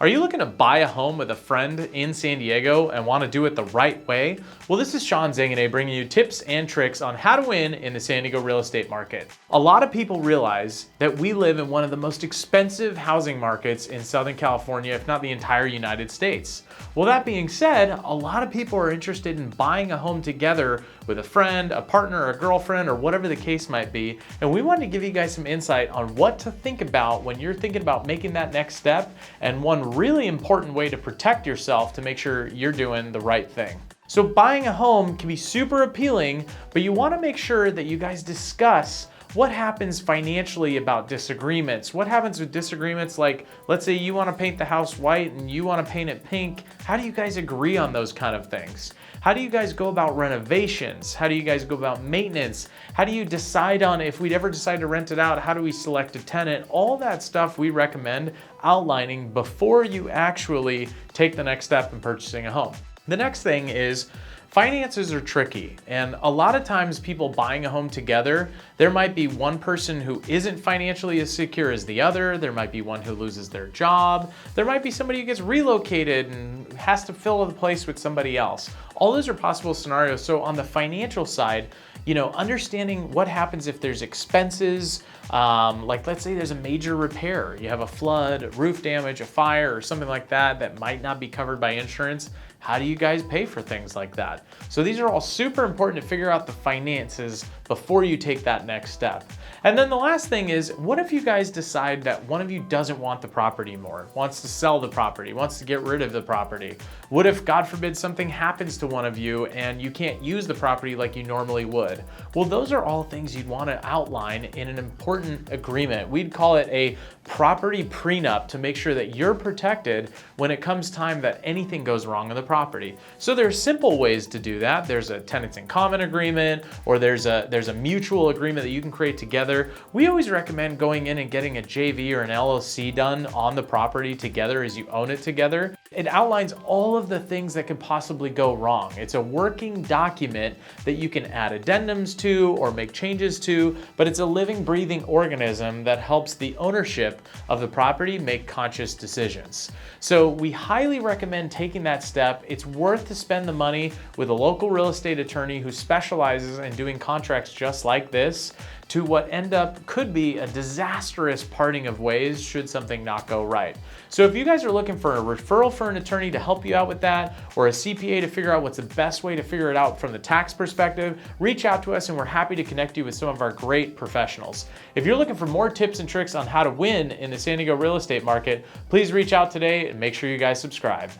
Are you looking to buy a home with a friend in San Diego and want to do it the right way? Well, this is Zanganeh bringing you tips and tricks on how to win in the San Diego real estate market. A lot of people realize that we live in one of the most expensive housing markets in Southern California, if not the entire United States. Well, that being said, a lot of people are interested in buying a home together with a friend, a partner, a girlfriend, or whatever the case might be. And we wanted to give you guys some insight on what to think about when you're thinking about making that next step, and one really important way to protect yourself to make sure you're doing the right thing. So buying a home can be super appealing, but you want to make sure that you guys discuss what happens financially about disagreements. What happens with disagreements like, let's say you want to paint the house white and you want to paint it pink. How do you guys agree on those kind of things? How do you guys go about renovations? How do you guys go about maintenance? How do you decide on if we'd ever decide to rent it out? How do we select a tenant? All that stuff we recommend outlining before you actually take the next step in purchasing a home. The next thing is, finances are tricky, and a lot of times people buying a home together, there might be one person who isn't financially as secure as the other, there might be one who loses their job, there might be somebody who gets relocated and has to fill the place with somebody else. All those are possible scenarios. So on the financial side, understanding what happens if there's expenses, like let's say there's a major repair, you have a flood, roof damage, a fire, or something like that might not be covered by insurance. How do you guys pay for things like that? So these are all super important to figure out the finances before you take that next step. And then the last thing is, what if you guys decide that one of you doesn't want the property more, wants to sell the property, wants to get rid of the property? What if, God forbid, something happens to one of you and you can't use the property like you normally would? Well, those are all things you'd want to outline in an important agreement. We'd call it a property prenup to make sure that you're protected when it comes time that anything goes wrong in the property. So there's simple ways to do that. There's a tenants in common agreement, or there's a mutual agreement that you can create together. We always recommend going in and getting a JV or an LLC done on the property together as you own it together. It outlines all of the things that could possibly go wrong. It's a working document that you can add addendums to or make changes to, but it's a living, breathing organism that helps the ownership of the property make conscious decisions. So we highly recommend taking that step. It's worth to spend the money with a local real estate attorney who specializes in doing contracts just like this, to what could be a disastrous parting of ways should something not go right. So if you guys are looking for a referral for an attorney to help you out with that, or a CPA to figure out what's the best way to figure it out from the tax perspective, reach out to us and we're happy to connect you with some of our great professionals. If you're looking for more tips and tricks on how to win in the San Diego real estate market, please reach out today and make sure you guys subscribe.